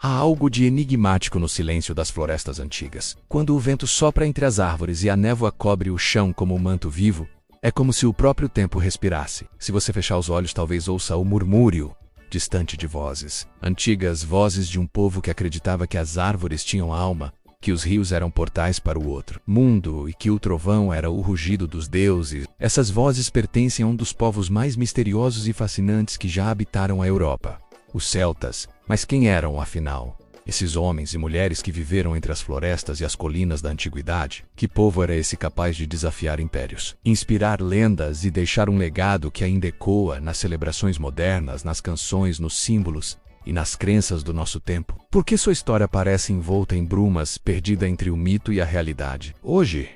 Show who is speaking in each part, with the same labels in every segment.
Speaker 1: Há algo de enigmático no silêncio das florestas antigas. Quando o vento sopra entre as árvores e a névoa cobre o chão como um manto vivo, é como se o próprio tempo respirasse. Se você fechar os olhos, talvez ouça o murmúrio distante de vozes. Antigas vozes de um povo que acreditava que as árvores tinham alma, que os rios eram portais para o outro mundo e que o trovão era o rugido dos deuses. Essas vozes pertencem a um dos povos mais misteriosos e fascinantes que já habitaram a Europa, os celtas. Mas quem eram, afinal, esses homens e mulheres que viveram entre as florestas e as colinas da antiguidade? Que povo era esse capaz de desafiar impérios, inspirar lendas e deixar um legado que ainda ecoa nas celebrações modernas, nas canções, nos símbolos e nas crenças do nosso tempo? Por que sua história parece envolta em brumas, perdida entre o mito e a realidade? Hoje,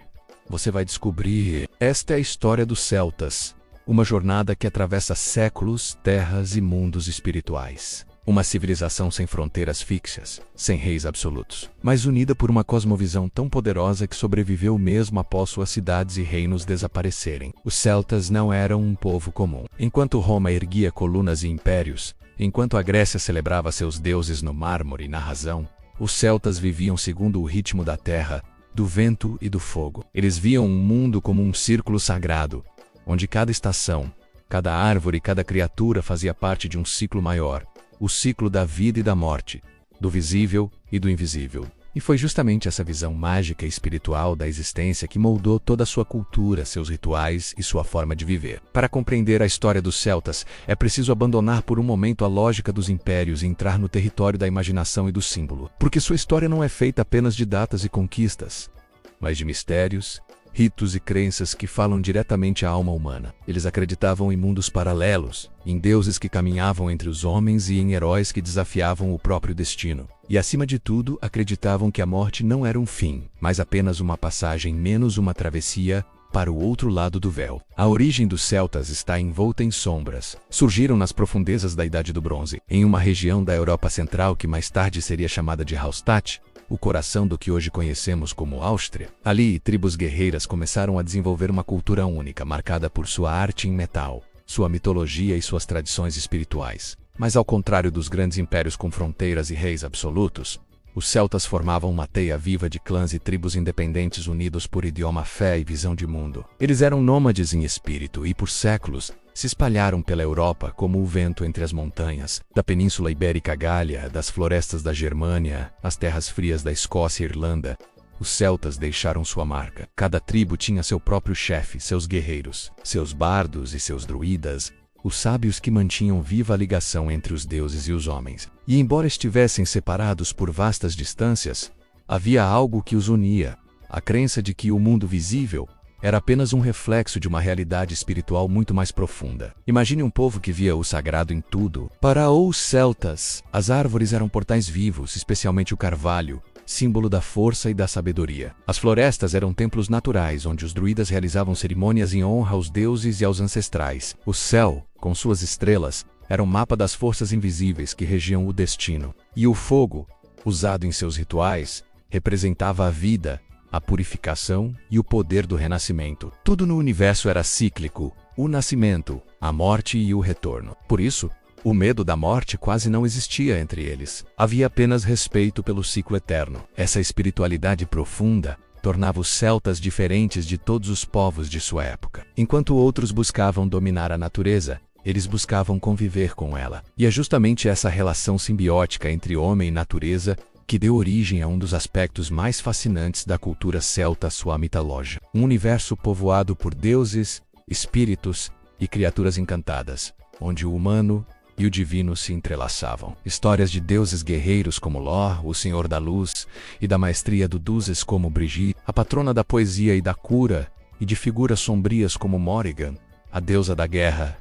Speaker 1: você vai descobrir. Esta é a história dos celtas, uma jornada que atravessa séculos, terras e mundos espirituais. Uma civilização sem fronteiras fixas, sem reis absolutos, mas unida por uma cosmovisão tão poderosa que sobreviveu mesmo após suas cidades e reinos desaparecerem. Os celtas não eram um povo comum. Enquanto Roma erguia colunas e impérios, enquanto a Grécia celebrava seus deuses no mármore e na razão, os celtas viviam segundo o ritmo da terra, do vento e do fogo. Eles viam um mundo como um círculo sagrado, onde cada estação, cada árvore e cada criatura fazia parte de um ciclo maior, o ciclo da vida e da morte, do visível e do invisível. E foi justamente essa visão mágica e espiritual da existência que moldou toda a sua cultura, seus rituais e sua forma de viver. Para compreender a história dos celtas, é preciso abandonar por um momento a lógica dos impérios e entrar no território da imaginação e do símbolo. Porque sua história não é feita apenas de datas e conquistas, mas de mistérios, ritos e crenças que falam diretamente à alma humana. Eles acreditavam em mundos paralelos, em deuses que caminhavam entre os homens e em heróis que desafiavam o próprio destino. E, acima de tudo, acreditavam que a morte não era um fim, mas apenas uma passagem menos uma travessia para o outro lado do véu. A origem dos celtas está envolta em sombras. Surgiram nas profundezas da Idade do Bronze, em uma região da Europa Central que mais tarde seria chamada de Hallstatt, o coração do que hoje conhecemos como Áustria. Ali, tribos guerreiras começaram a desenvolver uma cultura única, marcada por sua arte em metal, sua mitologia e suas tradições espirituais. Mas ao contrário dos grandes impérios com fronteiras e reis absolutos, os celtas formavam uma teia viva de clãs e tribos independentes unidos por idioma, fé e visão de mundo. Eles eram nômades em espírito e, por séculos, se espalharam pela Europa como o vento entre as montanhas, da Península Ibérica à Gália, das florestas da Germânia, às terras frias da Escócia e Irlanda. Os celtas deixaram sua marca. Cada tribo tinha seu próprio chefe, seus guerreiros, seus bardos e seus druidas, os sábios que mantinham viva a ligação entre os deuses e os homens. E embora estivessem separados por vastas distâncias, havia algo que os unia: a crença de que o mundo visível era apenas um reflexo de uma realidade espiritual muito mais profunda. Imagine um povo que via o sagrado em tudo. Para os celtas, as árvores eram portais vivos, especialmente o carvalho, símbolo da força e da sabedoria. As florestas eram templos naturais, onde os druidas realizavam cerimônias em honra aos deuses e aos ancestrais. O céu, com suas estrelas, era um mapa das forças invisíveis que regiam o destino. E o fogo, usado em seus rituais, representava a vida, a purificação e o poder do renascimento. Tudo no universo era cíclico: o nascimento, a morte e o retorno. Por isso, o medo da morte quase não existia entre eles. Havia apenas respeito pelo ciclo eterno. Essa espiritualidade profunda tornava os celtas diferentes de todos os povos de sua época. Enquanto outros buscavam dominar a natureza, eles buscavam conviver com ela. E é justamente essa relação simbiótica entre homem e natureza que deu origem a um dos aspectos mais fascinantes da cultura celta, sua mitologia. Um universo povoado por deuses, espíritos e criaturas encantadas, onde o humano e o divino se entrelaçavam. Histórias de deuses guerreiros como Lor, o Senhor da Luz, e da maestria do Duzes como Brigitte, a patrona da poesia e da cura, e de figuras sombrias como Morrigan, a deusa da guerra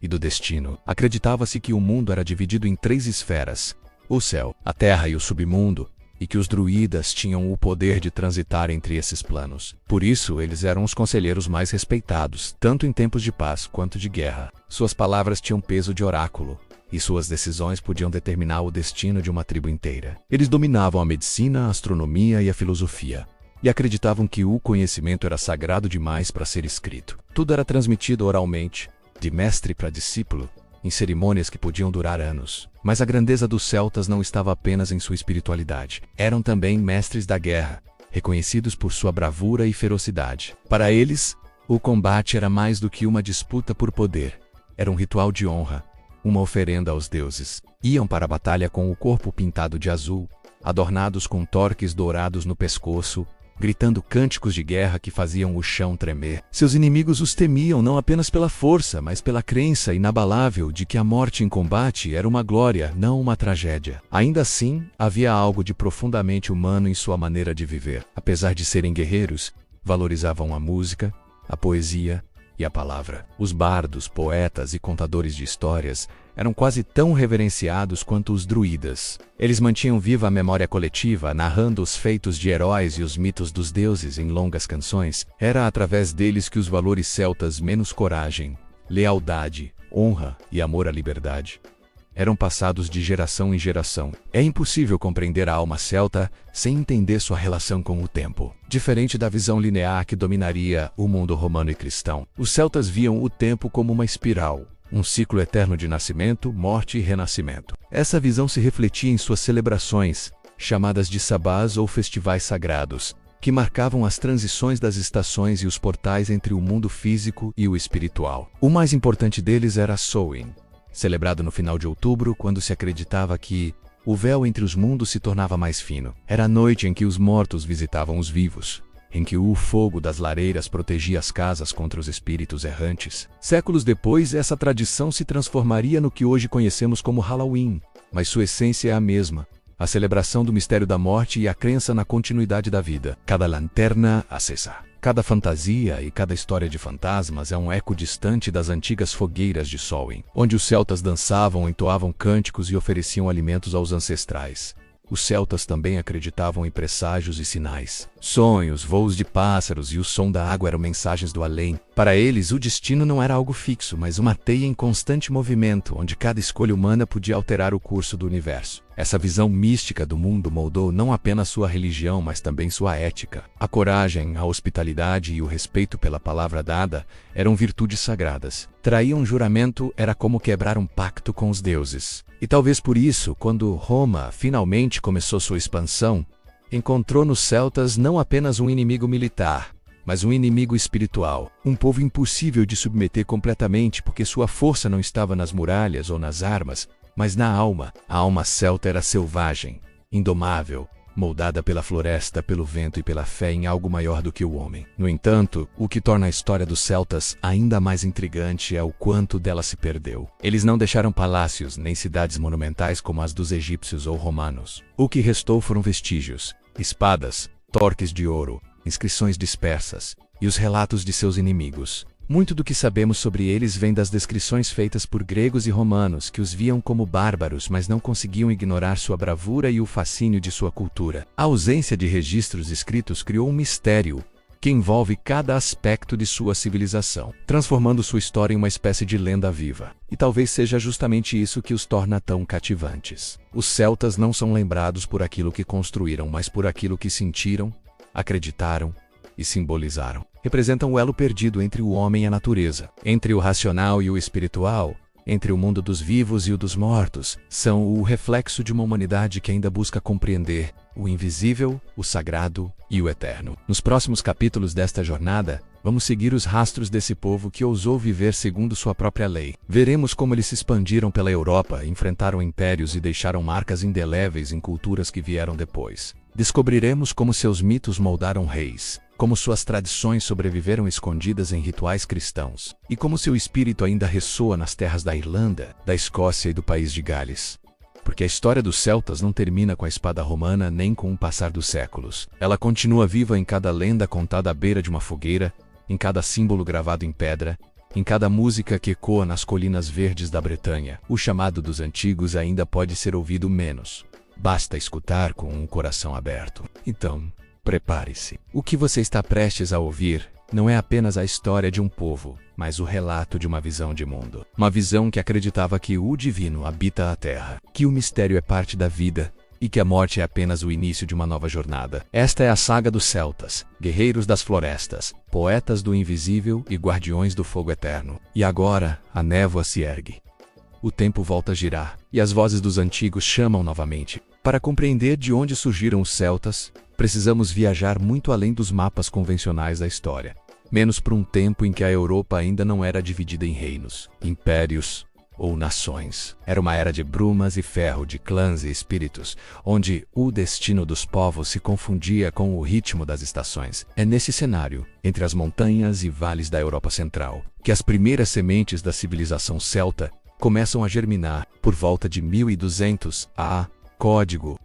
Speaker 1: e do destino. Acreditava-se que o mundo era dividido em 3 esferas: o céu, a terra e o submundo, e que os druidas tinham o poder de transitar entre esses planos. Por isso, eles eram os conselheiros mais respeitados, tanto em tempos de paz quanto de guerra. Suas palavras tinham peso de oráculo, e suas decisões podiam determinar o destino de uma tribo inteira. Eles dominavam a medicina, a astronomia e a filosofia, e acreditavam que o conhecimento era sagrado demais para ser escrito. Tudo era transmitido oralmente, de mestre para discípulo, em cerimônias que podiam durar anos. Mas a grandeza dos celtas não estava apenas em sua espiritualidade. Eram também mestres da guerra, reconhecidos por sua bravura e ferocidade. Para eles, o combate era mais do que uma disputa por poder. Era um ritual de honra, uma oferenda aos deuses. Iam para a batalha com o corpo pintado de azul, adornados com torques dourados no pescoço, gritando cânticos de guerra que faziam o chão tremer. Seus inimigos os temiam não apenas pela força, mas pela crença inabalável de que a morte em combate era uma glória, não uma tragédia. Ainda assim, havia algo de profundamente humano em sua maneira de viver. Apesar de serem guerreiros, valorizavam a música, a poesia e a palavra. Os bardos, poetas e contadores de histórias eram quase tão reverenciados quanto os druidas. Eles mantinham viva a memória coletiva, narrando os feitos de heróis e os mitos dos deuses em longas canções. Era através deles que os valores celtas menos coragem, lealdade, honra e amor à liberdade eram passados de geração em geração. É impossível compreender a alma celta sem entender sua relação com o tempo. Diferente da visão linear que dominaria o mundo romano e cristão, os celtas viam o tempo como uma espiral, um ciclo eterno de nascimento, morte e renascimento. Essa visão se refletia em suas celebrações, chamadas de sabás ou festivais sagrados, que marcavam as transições das estações e os portais entre o mundo físico e o espiritual. O mais importante deles era Samhain, celebrado no final de outubro, quando se acreditava que o véu entre os mundos se tornava mais fino. Era a noite em que os mortos visitavam os vivos, em que o fogo das lareiras protegia as casas contra os espíritos errantes. Séculos depois, essa tradição se transformaria no que hoje conhecemos como Halloween, mas sua essência é a mesma: a celebração do mistério da morte e a crença na continuidade da vida. Cada lanterna acesa, cada fantasia e cada história de fantasmas é um eco distante das antigas fogueiras de Samhain, onde os celtas dançavam, entoavam cânticos e ofereciam alimentos aos ancestrais. Os celtas também acreditavam em presságios e sinais. Sonhos, voos de pássaros e o som da água eram mensagens do além. Para eles, o destino não era algo fixo, mas uma teia em constante movimento, onde cada escolha humana podia alterar o curso do universo. Essa visão mística do mundo moldou não apenas sua religião, mas também sua ética. A coragem, a hospitalidade e o respeito pela palavra dada eram virtudes sagradas. Trair um juramento era como quebrar um pacto com os deuses. E talvez por isso, quando Roma finalmente começou sua expansão, encontrou nos celtas não apenas um inimigo militar, mas um inimigo espiritual. Um povo impossível de submeter completamente, porque sua força não estava nas muralhas ou nas armas, mas na alma. A alma celta era selvagem, indomável, moldada pela floresta, pelo vento e pela fé em algo maior do que o homem. No entanto, o que torna a história dos celtas ainda mais intrigante é o quanto dela se perdeu. Eles não deixaram palácios nem cidades monumentais como as dos egípcios ou romanos. O que restou foram vestígios, espadas, torques de ouro, inscrições dispersas e os relatos de seus inimigos. Muito do que sabemos sobre eles vem das descrições feitas por gregos e romanos, que os viam como bárbaros, mas não conseguiam ignorar sua bravura e o fascínio de sua cultura. A ausência de registros escritos criou um mistério que envolve cada aspecto de sua civilização, transformando sua história em uma espécie de lenda viva. E talvez seja justamente isso que os torna tão cativantes. Os celtas não são lembrados por aquilo que construíram, mas por aquilo que sentiram, acreditaram e simbolizaram. Representam o elo perdido entre o homem e a natureza, entre o racional e o espiritual, entre o mundo dos vivos e o dos mortos. São o reflexo de uma humanidade que ainda busca compreender o invisível, o sagrado e o eterno. Nos próximos capítulos desta jornada, vamos seguir os rastros desse povo que ousou viver segundo sua própria lei. Veremos como eles se expandiram pela Europa, enfrentaram impérios e deixaram marcas indeléveis em culturas que vieram depois. Descobriremos como seus mitos moldaram reis, como suas tradições sobreviveram escondidas em rituais cristãos, e como seu espírito ainda ressoa nas terras da Irlanda, da Escócia e do país de Gales. Porque a história dos celtas não termina com a espada romana nem com o passar dos séculos. Ela continua viva em cada lenda contada à beira de uma fogueira, em cada símbolo gravado em pedra, em cada música que ecoa nas colinas verdes da Bretanha. O chamado dos antigos ainda pode ser ouvido menos. Basta escutar com um coração aberto. Então, prepare-se. O que você está prestes a ouvir não é apenas a história de um povo, mas o relato de uma visão de mundo. Uma visão que acreditava que o divino habita a terra, que o mistério é parte da vida e que a morte é apenas o início de uma nova jornada. Esta é a saga dos celtas, guerreiros das florestas, poetas do invisível e guardiões do fogo eterno. E agora, a névoa se ergue. o tempo volta a girar, e as vozes dos antigos chamam novamente. Para compreender de onde surgiram os celtas, precisamos viajar muito além dos mapas convencionais da história. Menos para um tempo em que a Europa ainda não era dividida em reinos, impérios ou nações. Era uma era de brumas e ferro, de clãs e espíritos, onde o destino dos povos se confundia com o ritmo das estações. É nesse cenário, entre as montanhas e vales da Europa Central, que as primeiras sementes da civilização celta começam a germinar. Por volta de 1200 a.C.,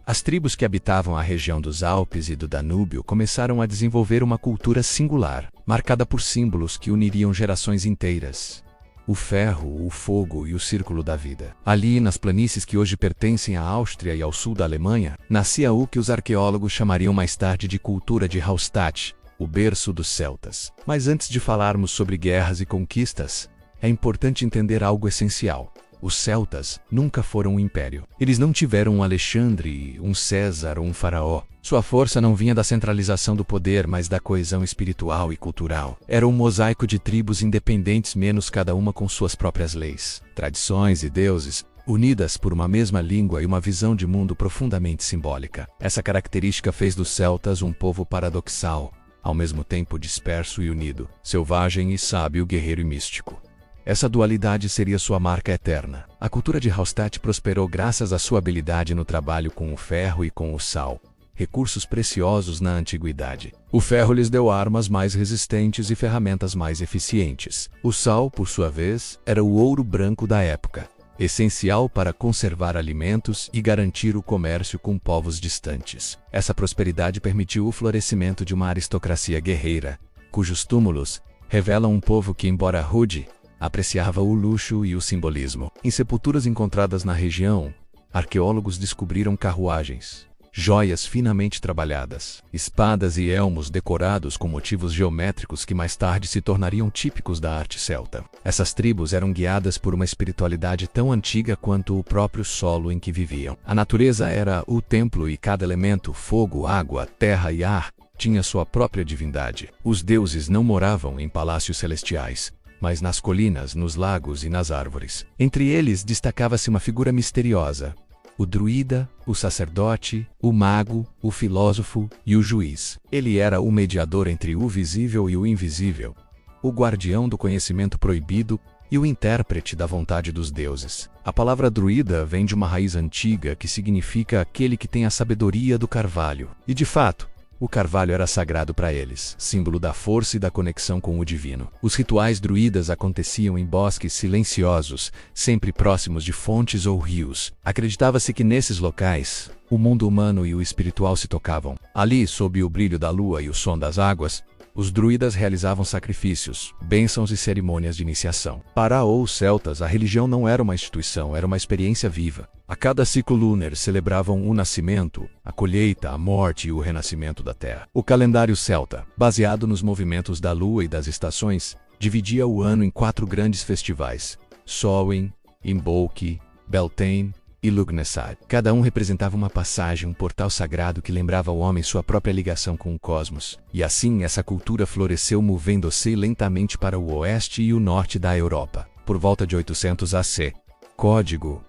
Speaker 1: as tribos que habitavam a região dos Alpes e do Danúbio começaram a desenvolver uma cultura singular, marcada por símbolos que uniriam gerações inteiras. O ferro, o fogo e o círculo da vida. Ali, nas planícies que hoje pertencem à Áustria e ao sul da Alemanha, nascia o que os arqueólogos chamariam mais tarde de cultura de Hallstatt, o berço dos celtas. Mas antes de falarmos sobre guerras e conquistas, é importante entender algo essencial. Os celtas nunca foram um império. Eles não tiveram um Alexandre, um César ou um faraó. Sua força não vinha da centralização do poder, mas da coesão espiritual e cultural. Era um mosaico de tribos independentes, menos cada uma com suas próprias leis, tradições e deuses, unidas por uma mesma língua e uma visão de mundo profundamente simbólica. Essa característica fez dos celtas um povo paradoxal, ao mesmo tempo disperso e unido, selvagem e sábio, guerreiro e místico. Essa dualidade seria sua marca eterna. A cultura de Hallstatt prosperou graças à sua habilidade no trabalho com o ferro e com o sal, recursos preciosos na antiguidade. O ferro lhes deu armas mais resistentes e ferramentas mais eficientes. O sal, por sua vez, era o ouro branco da época, essencial para conservar alimentos e garantir o comércio com povos distantes. Essa prosperidade permitiu o florescimento de uma aristocracia guerreira, cujos túmulos revelam um povo que, embora rude, apreciava o luxo e o simbolismo. Em sepulturas encontradas na região, arqueólogos descobriram carruagens, joias finamente trabalhadas, espadas e elmos decorados com motivos geométricos que mais tarde se tornariam típicos da arte celta. Essas tribos eram guiadas por uma espiritualidade tão antiga quanto o próprio solo em que viviam. A natureza era o templo e cada elemento, fogo, água, terra e ar, tinha sua própria divindade. Os deuses não moravam em palácios celestiais, mas nas colinas, nos lagos e nas árvores. Entre eles destacava-se uma figura misteriosa: o druida, o sacerdote, o mago, o filósofo e o juiz. Ele era o mediador entre o visível e o invisível, o guardião do conhecimento proibido e o intérprete da vontade dos deuses. A palavra druida vem de uma raiz antiga que significa aquele que tem a sabedoria do carvalho. E de fato, o carvalho era sagrado para eles, símbolo da força e da conexão com o divino. Os rituais druidas aconteciam em bosques silenciosos, sempre próximos de fontes ou rios. Acreditava-se que nesses locais, o mundo humano e o espiritual se tocavam. Ali, sob o brilho da lua e o som das águas, os druidas realizavam sacrifícios, bênçãos e cerimônias de iniciação. Para os celtas, a religião não era uma instituição, era uma experiência viva. A cada ciclo lunar celebravam o nascimento, a colheita, a morte e o renascimento da terra. O calendário celta, baseado nos movimentos da lua e das estações, dividia o ano em 4 grandes festivais: Samhain, Imbolc, Beltane e Lughnasadh. Cada um representava uma passagem, um portal sagrado que lembrava ao homem sua própria ligação com o cosmos. E assim essa cultura floresceu, movendo-se lentamente para o oeste e o norte da Europa. Por volta de 800 AC,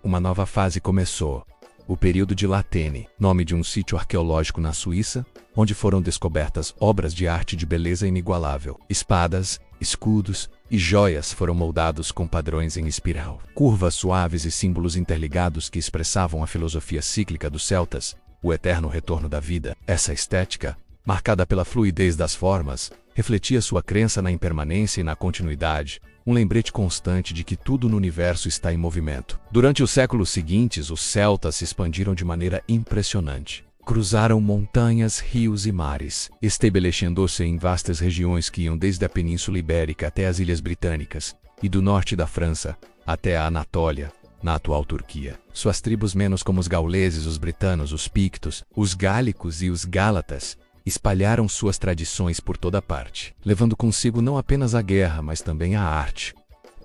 Speaker 1: uma nova fase começou. O período de Latene, nome de um sítio arqueológico na Suíça, onde foram descobertas obras de arte de beleza inigualável. Espadas, escudos e joias foram moldados com padrões em espiral. Curvas suaves e símbolos interligados que expressavam a filosofia cíclica dos celtas, o eterno retorno da vida. Essa estética, marcada pela fluidez das formas, refletia sua crença na impermanência e na continuidade, um lembrete constante de que tudo no universo está em movimento. Durante os séculos seguintes, os celtas se expandiram de maneira impressionante. Cruzaram montanhas, rios e mares, estabelecendo-se em vastas regiões que iam desde a Península Ibérica até as Ilhas Britânicas, e do norte da França até a Anatólia, na atual Turquia. Suas tribos, menos como os gauleses, os britanos, os pictos, os gálicos e os gálatas, espalharam suas tradições por toda parte, levando consigo não apenas a guerra, mas também a arte,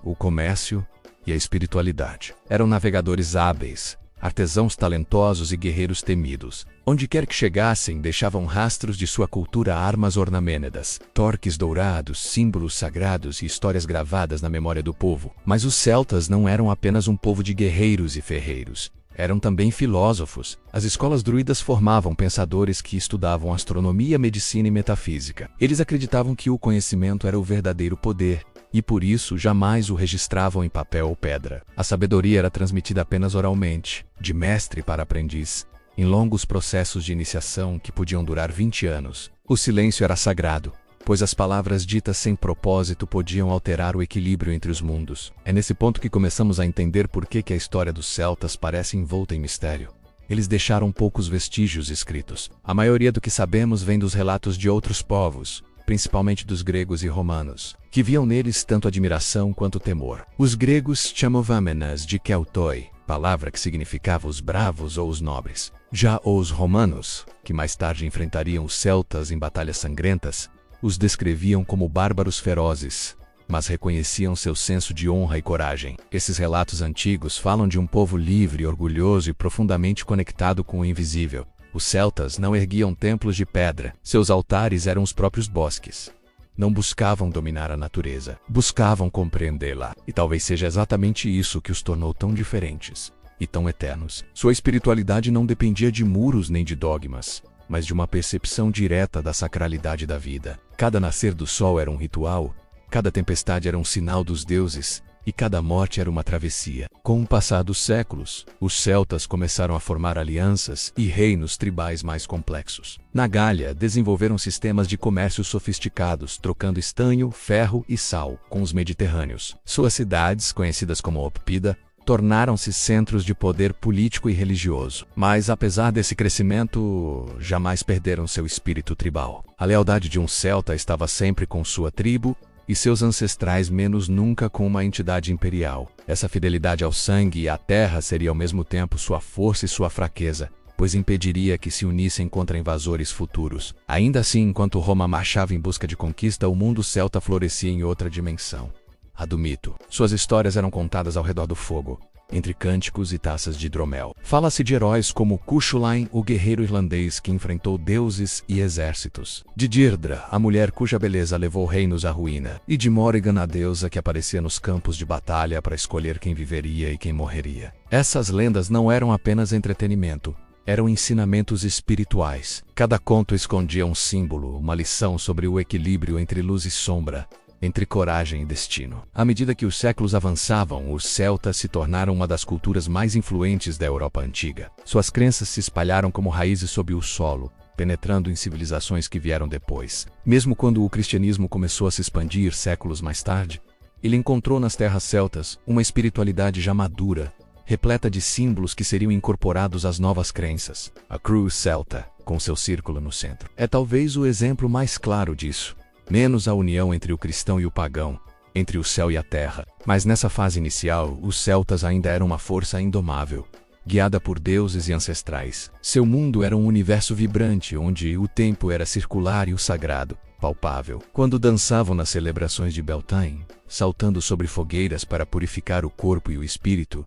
Speaker 1: o comércio e a espiritualidade. Eram navegadores hábeis, artesãos talentosos e guerreiros temidos. Onde quer que chegassem, deixavam rastros de sua cultura, armas ornamênedas, torques dourados, símbolos sagrados e histórias gravadas na memória do povo. Mas os celtas não eram apenas um povo de guerreiros e ferreiros. Eram também filósofos. As escolas druidas formavam pensadores que estudavam astronomia, medicina e metafísica. Eles acreditavam que o conhecimento era o verdadeiro poder, e por isso jamais o registravam em papel ou pedra. A sabedoria era transmitida apenas oralmente, de mestre para aprendiz, em longos processos de iniciação que podiam durar 20 anos. O silêncio era sagrado, pois as palavras ditas sem propósito podiam alterar o equilíbrio entre os mundos. É nesse ponto que começamos a entender por que a história dos celtas parece envolta em mistério. Eles deixaram poucos vestígios escritos. A maioria do que sabemos vem dos relatos de outros povos, principalmente dos gregos e romanos, que viam neles tanto admiração quanto temor. Os gregos chamavam-nas de Keltoi, palavra que significava os bravos ou os nobres. Já os romanos, que mais tarde enfrentariam os celtas em batalhas sangrentas, os descreviam como bárbaros ferozes, mas reconheciam seu senso de honra e coragem. Esses relatos antigos falam de um povo livre, orgulhoso e profundamente conectado com o invisível. Os celtas não erguiam templos de pedra, seus altares eram os próprios bosques. Não buscavam dominar a natureza, buscavam compreendê-la. E talvez seja exatamente isso que os tornou tão diferentes e tão eternos. Sua espiritualidade não dependia de muros nem de dogmas, mas de uma percepção direta da sacralidade da vida. Cada nascer do sol era um ritual, cada tempestade era um sinal dos deuses, e cada morte era uma travessia. Com o passar dos séculos, os celtas começaram a formar alianças e reinos tribais mais complexos. Na Gália, desenvolveram sistemas de comércio sofisticados, trocando estanho, ferro e sal com os mediterrâneos. Suas cidades, conhecidas como Oppida, tornaram-se centros de poder político e religioso. Mas, apesar desse crescimento, jamais perderam seu espírito tribal. A lealdade de um celta estava sempre com sua tribo, e seus ancestrais menos nunca com uma entidade imperial. Essa fidelidade ao sangue e à terra seria ao mesmo tempo sua força e sua fraqueza, pois impediria que se unissem contra invasores futuros. Ainda assim, enquanto Roma marchava em busca de conquista, o mundo celta florescia em outra dimensão, a do mito. Suas histórias eram contadas ao redor do fogo, entre cânticos e taças de hidromel. Fala-se de heróis como Cuchulainn, o guerreiro irlandês que enfrentou deuses e exércitos, de Deirdre, a mulher cuja beleza levou reinos à ruína, e de Morrigan, a deusa que aparecia nos campos de batalha para escolher quem viveria e quem morreria. Essas lendas não eram apenas entretenimento, eram ensinamentos espirituais. Cada conto escondia um símbolo, uma lição sobre o equilíbrio entre luz e sombra, entre coragem e destino. À medida que os séculos avançavam, os celtas se tornaram uma das culturas mais influentes da Europa antiga. Suas crenças se espalharam como raízes sob o solo, penetrando em civilizações que vieram depois. Mesmo quando o cristianismo começou a se expandir séculos mais tarde, ele encontrou nas terras celtas uma espiritualidade já madura, repleta de símbolos que seriam incorporados às novas crenças. A cruz celta, com seu círculo no centro, é talvez o exemplo mais claro disso. Menos a união entre o cristão e o pagão, entre o céu e a terra. Mas nessa fase inicial, os celtas ainda eram uma força indomável, guiada por deuses e ancestrais. Seu mundo era um universo vibrante, onde o tempo era circular e o sagrado, palpável. Quando dançavam nas celebrações de Beltane, saltando sobre fogueiras para purificar o corpo e o espírito,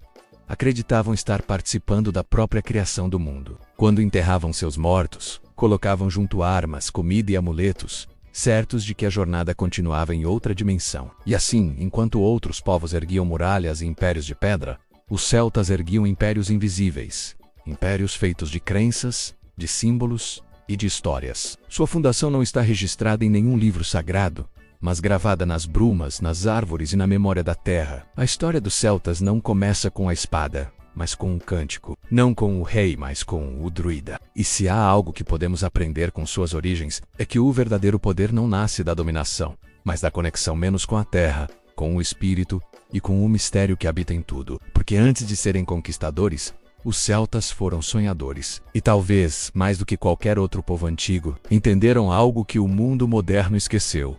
Speaker 1: acreditavam estar participando da própria criação do mundo. Quando enterravam seus mortos, colocavam junto armas, comida e amuletos, certos de que a jornada continuava em outra dimensão. E assim, enquanto outros povos erguiam muralhas e impérios de pedra, os celtas erguiam impérios invisíveis, impérios feitos de crenças, de símbolos e de histórias. Sua fundação não está registrada em nenhum livro sagrado, mas gravada nas brumas, nas árvores e na memória da terra. A história dos celtas não começa com a espada, mas com um cântico. Não com o rei, mas com o druida. E se há algo que podemos aprender com suas origens, é que o verdadeiro poder não nasce da dominação, mas da conexão menos com a terra, com o espírito e com o mistério que habita em tudo. Porque antes de serem conquistadores, os celtas foram sonhadores. E talvez, mais do que qualquer outro povo antigo, entenderam algo que o mundo moderno esqueceu: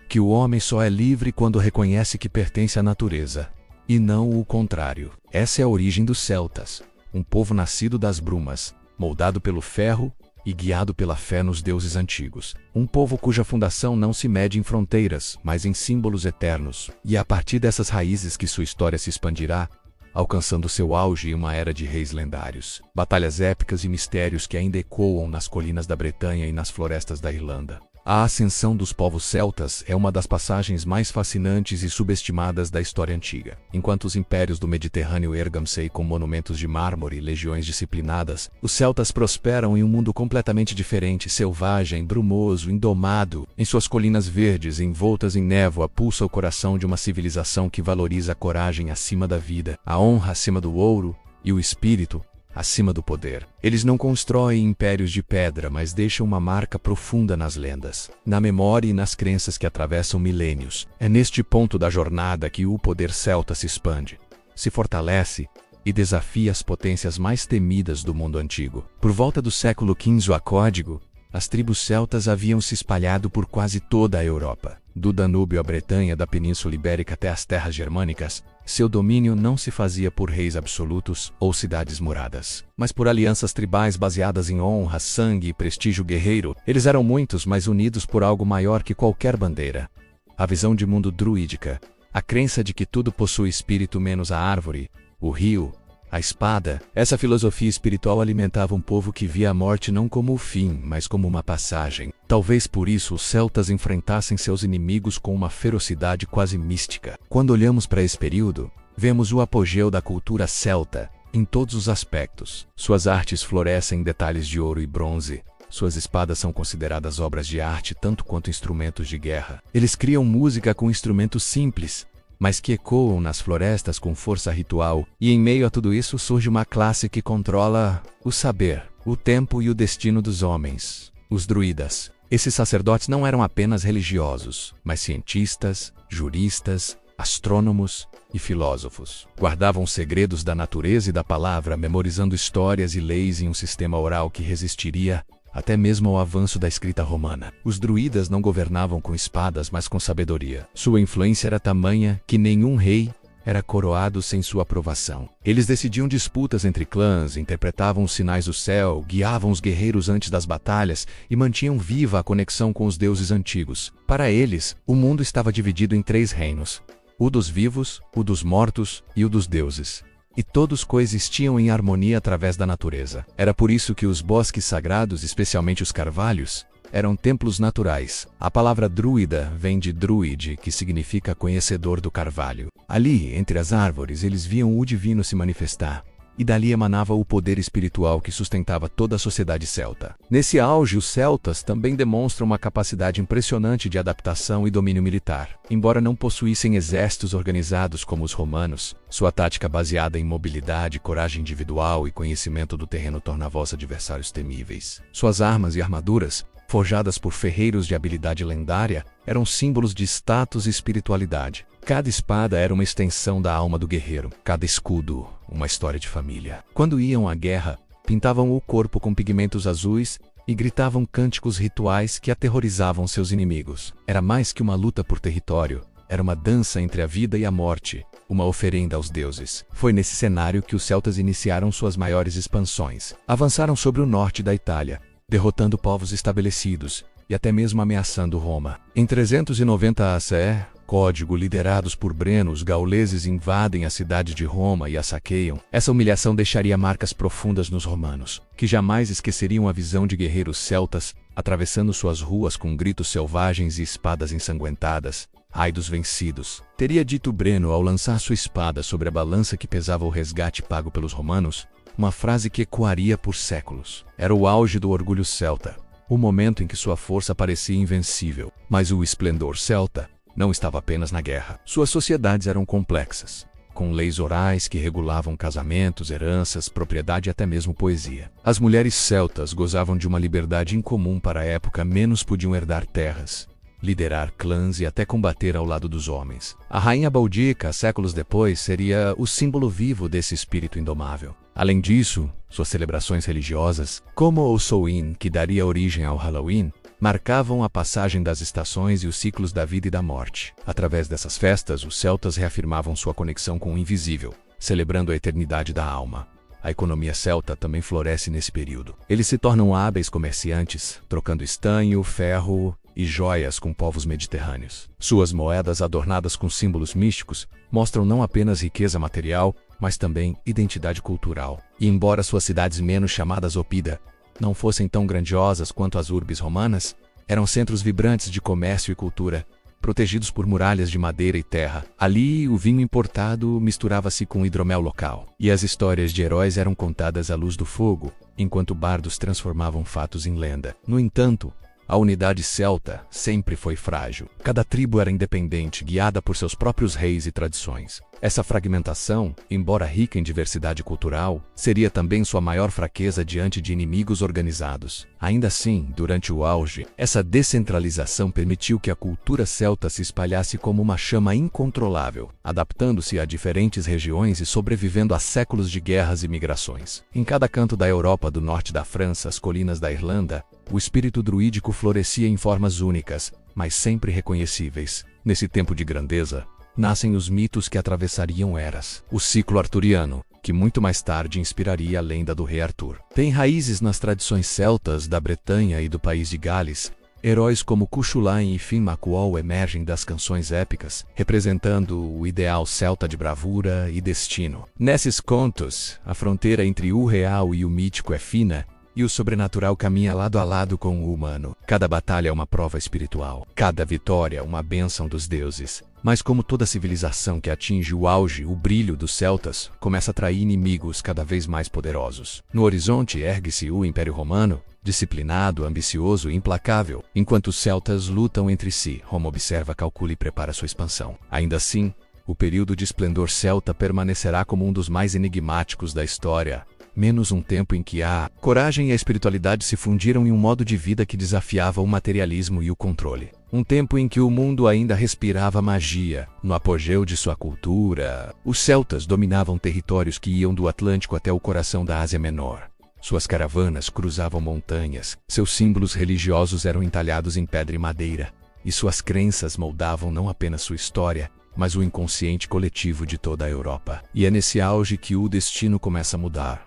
Speaker 1: que o homem só é livre quando reconhece que pertence à natureza, e não o contrário. Essa é a origem dos celtas, um povo nascido das brumas, moldado pelo ferro e guiado pela fé nos deuses antigos. Um povo cuja fundação não se mede em fronteiras, mas em símbolos eternos. E é a partir dessas raízes que sua história se expandirá, alcançando seu auge em uma era de reis lendários, batalhas épicas e mistérios que ainda ecoam nas colinas da Bretanha e nas florestas da Irlanda. A ascensão dos povos celtas é uma das passagens mais fascinantes e subestimadas da história antiga. Enquanto os impérios do Mediterrâneo ergam-se com monumentos de mármore e legiões disciplinadas, os celtas prosperam em um mundo completamente diferente, selvagem, brumoso, indomado. Em suas colinas verdes, envoltas em névoa, pulsa o coração de uma civilização que valoriza a coragem acima da vida, a honra acima do ouro e o espírito acima do poder. Eles não constroem impérios de pedra, mas deixam uma marca profunda nas lendas, na memória e nas crenças que atravessam milênios. É neste ponto da jornada que o poder celta se expande, se fortalece e desafia as potências mais temidas do mundo antigo. Por volta do século XV a código, as tribos celtas haviam se espalhado por quase toda a Europa. Do Danúbio à Bretanha, da Península Ibérica até as terras germânicas, seu domínio não se fazia por reis absolutos ou cidades muradas, mas por alianças tribais baseadas em honra, sangue e prestígio guerreiro. Eles eram muitos, mas unidos por algo maior que qualquer bandeira. A visão de mundo druídica, a crença de que tudo possui espírito menos a árvore, o rio, a espada. Essa filosofia espiritual alimentava um povo que via a morte não como o fim, mas como uma passagem. Talvez por isso os celtas enfrentassem seus inimigos com uma ferocidade quase mística. Quando olhamos para esse período, vemos o apogeu da cultura celta, em todos os aspectos. Suas artes florescem em detalhes de ouro e bronze. Suas espadas são consideradas obras de arte tanto quanto instrumentos de guerra. Eles criam música com instrumentos simples, mas que ecoam nas florestas com força ritual, e em meio a tudo isso surge uma classe que controla o saber, o tempo e o destino dos homens, os druidas. Esses sacerdotes não eram apenas religiosos, mas cientistas, juristas, astrônomos e filósofos. Guardavam segredos da natureza e da palavra, memorizando histórias e leis em um sistema oral que resistiria até mesmo ao avanço da escrita romana. Os druidas não governavam com espadas, mas com sabedoria. Sua influência era tamanha que nenhum rei era coroado sem sua aprovação. Eles decidiam disputas entre clãs, interpretavam os sinais do céu, guiavam os guerreiros antes das batalhas e mantinham viva a conexão com os deuses antigos. Para eles, o mundo estava dividido em 3 reinos: o dos vivos, o dos mortos e o dos deuses. E todos coexistiam em harmonia através da natureza. Era por isso que os bosques sagrados, especialmente os carvalhos, eram templos naturais. A palavra druida vem de druid, que significa conhecedor do carvalho. Ali, entre as árvores, eles viam o divino se manifestar, e dali emanava o poder espiritual que sustentava toda a sociedade celta. Nesse auge, os celtas também demonstram uma capacidade impressionante de adaptação e domínio militar. Embora não possuíssem exércitos organizados como os romanos, sua tática baseada em mobilidade, coragem individual e conhecimento do terreno tornava os adversários temíveis. Suas armas e armaduras, forjadas por ferreiros de habilidade lendária, eram símbolos de status e espiritualidade. Cada espada era uma extensão da alma do guerreiro, cada escudo, uma história de família. Quando iam à guerra, pintavam o corpo com pigmentos azuis e gritavam cânticos rituais que aterrorizavam seus inimigos. Era mais que uma luta por território, era uma dança entre a vida e a morte, uma oferenda aos deuses. Foi nesse cenário que os celtas iniciaram suas maiores expansões. Avançaram sobre o norte da Itália, derrotando povos estabelecidos e até mesmo ameaçando Roma. Em 390 a.C., código, liderados por Breno, os gauleses invadem a cidade de Roma e a saqueiam. Essa humilhação deixaria marcas profundas nos romanos, que jamais esqueceriam a visão de guerreiros celtas, atravessando suas ruas com gritos selvagens e espadas ensanguentadas. Ai dos vencidos, teria dito Breno ao lançar sua espada sobre a balança que pesava o resgate pago pelos romanos, uma frase que ecoaria por séculos. Era o auge do orgulho celta, o momento em que sua força parecia invencível. Mas o esplendor celta não estava apenas na guerra. Suas sociedades eram complexas, com leis orais que regulavam casamentos, heranças, propriedade e até mesmo poesia. As mulheres celtas gozavam de uma liberdade incomum para a época, menos podiam herdar terras, liderar clãs e até combater ao lado dos homens. A rainha Boudica, séculos depois, seria o símbolo vivo desse espírito indomável. Além disso, suas celebrações religiosas, como o Samhain, que daria origem ao Halloween, marcavam a passagem das estações e os ciclos da vida e da morte. Através dessas festas, os celtas reafirmavam sua conexão com o invisível, celebrando a eternidade da alma. A economia celta também floresce nesse período. Eles se tornam hábeis comerciantes, trocando estanho, ferro e joias com povos mediterrâneos. Suas moedas, adornadas com símbolos místicos, mostram não apenas riqueza material, mas também identidade cultural. E embora suas cidades menos chamadas Oppida não fossem tão grandiosas quanto as urbes romanas, eram centros vibrantes de comércio e cultura, protegidos por muralhas de madeira e terra. Ali, o vinho importado misturava-se com o hidromel local, e as histórias de heróis eram contadas à luz do fogo, enquanto bardos transformavam fatos em lenda. No entanto, a unidade celta sempre foi frágil. Cada tribo era independente, guiada por seus próprios reis e tradições. Essa fragmentação, embora rica em diversidade cultural, seria também sua maior fraqueza diante de inimigos organizados. Ainda assim, durante o auge, essa descentralização permitiu que a cultura celta se espalhasse como uma chama incontrolável, adaptando-se a diferentes regiões e sobrevivendo a séculos de guerras e migrações. Em cada canto da Europa, do norte da França às colinas da Irlanda, o espírito druídico florescia em formas únicas, mas sempre reconhecíveis. Nesse tempo de grandeza, nascem os mitos que atravessariam eras. O ciclo arturiano, que muito mais tarde inspiraria a lenda do rei Arthur. Tem raízes nas tradições celtas da Bretanha e do país de Gales. Heróis como Cuchulainn e Finn MacCool emergem das canções épicas, representando o ideal celta de bravura e destino. Nesses contos, a fronteira entre o real e o mítico é fina, e o sobrenatural caminha lado a lado com o humano. Cada batalha é uma prova espiritual, cada vitória uma bênção dos deuses. Mas como toda civilização que atinge o auge, o brilho dos celtas começa a atrair inimigos cada vez mais poderosos. No horizonte ergue-se o Império Romano, disciplinado, ambicioso e implacável. Enquanto os celtas lutam entre si, Roma observa, calcula e prepara sua expansão. Ainda assim, o período de esplendor celta permanecerá como um dos mais enigmáticos da história, menos um tempo em que a coragem e a espiritualidade se fundiram em um modo de vida que desafiava o materialismo e o controle. Um tempo em que o mundo ainda respirava magia. No apogeu de sua cultura, os celtas dominavam territórios que iam do Atlântico até o coração da Ásia Menor. Suas caravanas cruzavam montanhas, seus símbolos religiosos eram entalhados em pedra e madeira, e suas crenças moldavam não apenas sua história, mas o inconsciente coletivo de toda a Europa. E é nesse auge que o destino começa a mudar.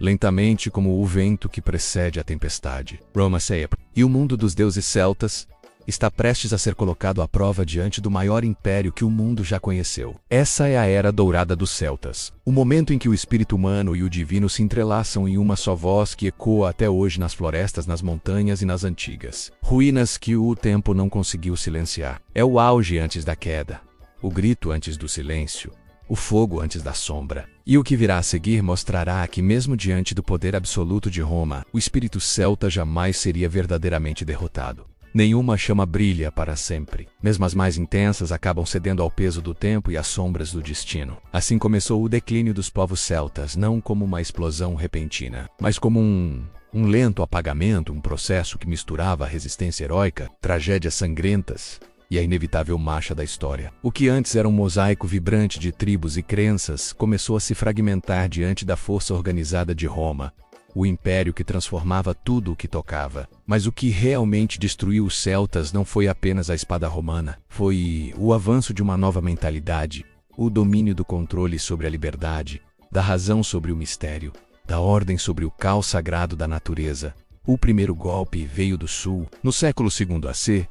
Speaker 1: Lentamente como o vento que precede a tempestade. Roma ceia. E o mundo dos deuses celtas está prestes a ser colocado à prova diante do maior império que o mundo já conheceu. Essa é a Era Dourada dos Celtas. O momento em que o espírito humano e o divino se entrelaçam em uma só voz que ecoa até hoje nas florestas, nas montanhas e nas antigas ruínas que o tempo não conseguiu silenciar. É o auge antes da queda, o grito antes do silêncio, o fogo antes da sombra. E o que virá a seguir mostrará que, mesmo diante do poder absoluto de Roma, o espírito celta jamais seria verdadeiramente derrotado. Nenhuma chama brilha para sempre. Mesmo as mais intensas acabam cedendo ao peso do tempo e às sombras do destino. Assim começou o declínio dos povos celtas, não como uma explosão repentina, mas como um lento apagamento, um processo que misturava a resistência heróica, tragédias sangrentas e a inevitável marcha da história. O que antes era um mosaico vibrante de tribos e crenças começou a se fragmentar diante da força organizada de Roma, o império que transformava tudo o que tocava. Mas o que realmente destruiu os celtas não foi apenas a espada romana, foi o avanço de uma nova mentalidade, o domínio do controle sobre a liberdade, da razão sobre o mistério, da ordem sobre o caos sagrado da natureza. O primeiro golpe veio do sul. No século II AC,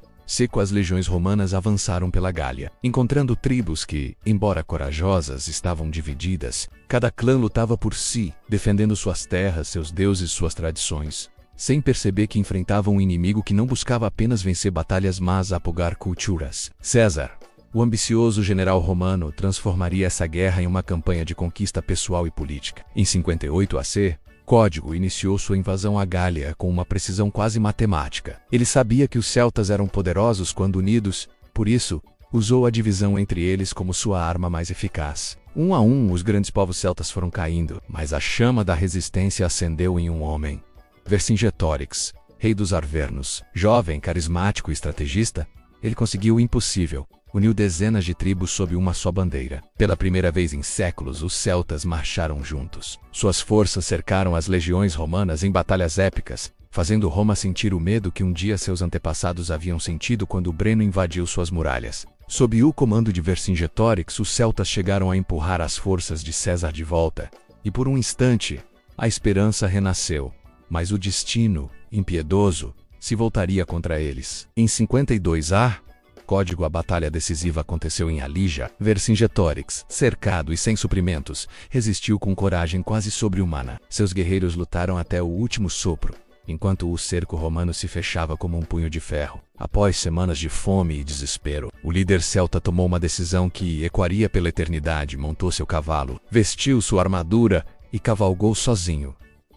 Speaker 1: as legiões romanas avançaram pela Gália, encontrando tribos que, embora corajosas, estavam divididas. Cada clã lutava por si, defendendo suas terras, seus deuses e suas tradições, sem perceber que enfrentavam um inimigo que não buscava apenas vencer batalhas, mas apogar culturas. César, o ambicioso general romano, transformaria essa guerra em uma campanha de conquista pessoal e política. Em 58 AC, Código iniciou sua invasão à Gália com uma precisão quase matemática. Ele sabia que os celtas eram poderosos quando unidos, por isso, usou a divisão entre eles como sua arma mais eficaz. Um a um, os grandes povos celtas foram caindo, mas a chama da resistência acendeu em um homem. Vercingetorix, rei dos Arvernos, jovem, carismático e estrategista, ele conseguiu o impossível. Uniu dezenas de tribos sob uma só bandeira. Pela primeira vez em séculos, os celtas marcharam juntos. Suas forças cercaram as legiões romanas em batalhas épicas, fazendo Roma sentir o medo que um dia seus antepassados haviam sentido quando Breno invadiu suas muralhas. Sob o comando de Vercingetorix, os celtas chegaram a empurrar as forças de César de volta, e por um instante, a esperança renasceu. Mas o destino, impiedoso, se voltaria contra eles. Em 52 A, código, a batalha decisiva aconteceu em Alija. Vercingetorix, cercado e sem suprimentos, resistiu com coragem quase sobre-humana. Seus guerreiros lutaram até o último sopro, enquanto o cerco romano se fechava como um punho de ferro. Após semanas de fome e desespero, o líder celta tomou uma decisão que ecoaria pela eternidade. Montou seu cavalo, vestiu sua armadura e cavalgou sozinho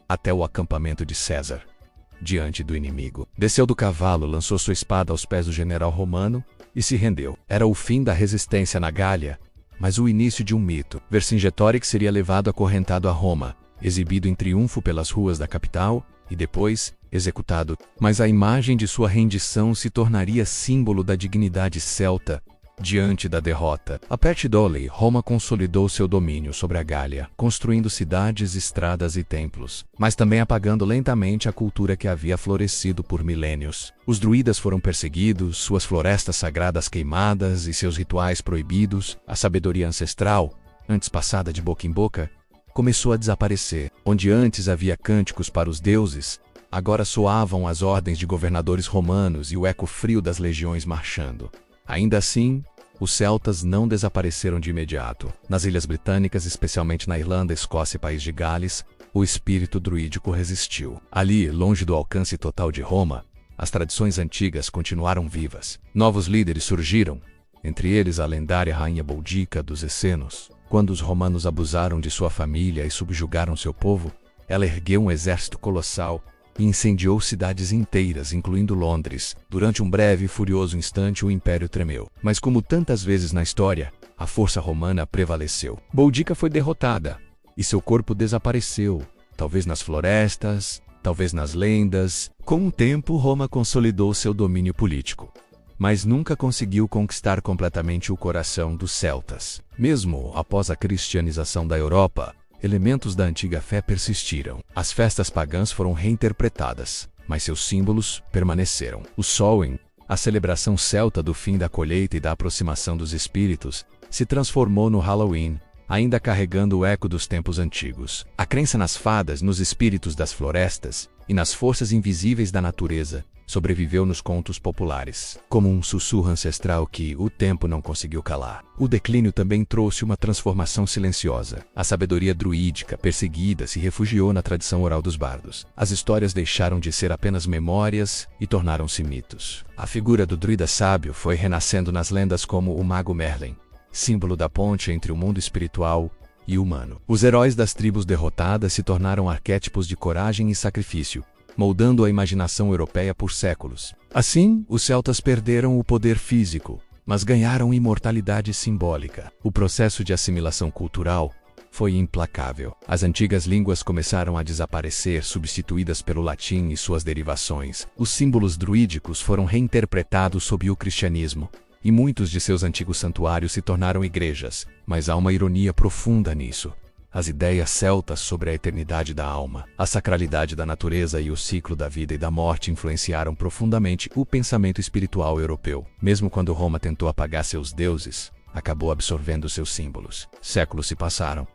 Speaker 1: até o acampamento de César. Diante do inimigo, desceu do cavalo, lançou sua espada aos pés do general romano e se rendeu. Era o fim da resistência na Gália, mas o início de um mito. Vercingetorix seria levado acorrentado a Roma, exibido em triunfo pelas ruas da capital e depois executado. Mas a imagem de sua rendição se tornaria símbolo da dignidade celta diante da derrota. A Pet Dolly, Roma consolidou seu domínio sobre a Gália, construindo cidades, estradas e templos, mas também apagando lentamente a cultura que havia florescido por milênios. Os druidas foram perseguidos, suas florestas sagradas queimadas e seus rituais proibidos. A sabedoria ancestral, antes passada de boca em boca, começou a desaparecer. Onde antes havia cânticos para os deuses, agora soavam as ordens de governadores romanos e o eco frio das legiões marchando. Ainda assim, os celtas não desapareceram de imediato. Nas Ilhas Britânicas, especialmente na Irlanda, Escócia e País de Gales, o espírito druídico resistiu. Ali, longe do alcance total de Roma, as tradições antigas continuaram vivas. Novos líderes surgiram, entre eles a lendária rainha Boudica dos Essenos. Quando os romanos abusaram de sua família e subjugaram seu povo, ela ergueu um exército colossal e incendiou cidades inteiras, incluindo Londres. Durante um breve e furioso instante, o império tremeu. Mas como tantas vezes na história, a força romana prevaleceu. Boudica foi derrotada e seu corpo desapareceu, talvez nas florestas, talvez nas lendas. Com o tempo, Roma consolidou seu domínio político, mas nunca conseguiu conquistar completamente o coração dos celtas. Mesmo após a cristianização da Europa, elementos da antiga fé persistiram. As festas pagãs foram reinterpretadas, mas seus símbolos permaneceram. O Samhain, a celebração celta do fim da colheita e da aproximação dos espíritos, se transformou no Halloween, ainda carregando o eco dos tempos antigos. A crença nas fadas, nos espíritos das florestas e nas forças invisíveis da natureza sobreviveu nos contos populares, como um sussurro ancestral que o tempo não conseguiu calar. O declínio também trouxe uma transformação silenciosa. A sabedoria druídica, perseguida, se refugiou na tradição oral dos bardos. As histórias deixaram de ser apenas memórias e tornaram-se mitos. A figura do druida sábio foi renascendo nas lendas como o mago Merlin, símbolo da ponte entre o mundo espiritual e humano. Os heróis das tribos derrotadas se tornaram arquétipos de coragem e sacrifício, moldando a imaginação europeia por séculos. Assim, os celtas perderam o poder físico, mas ganharam imortalidade simbólica. O processo de assimilação cultural foi implacável. As antigas línguas começaram a desaparecer, substituídas pelo latim e suas derivações. Os símbolos druídicos foram reinterpretados sob o cristianismo, e muitos de seus antigos santuários se tornaram igrejas. Mas há uma ironia profunda nisso. As ideias celtas sobre a eternidade da alma, a sacralidade da natureza e o ciclo da vida e da morte influenciaram profundamente o pensamento espiritual europeu. Mesmo quando Roma tentou apagar seus deuses, acabou absorvendo seus símbolos. Séculos se passaram,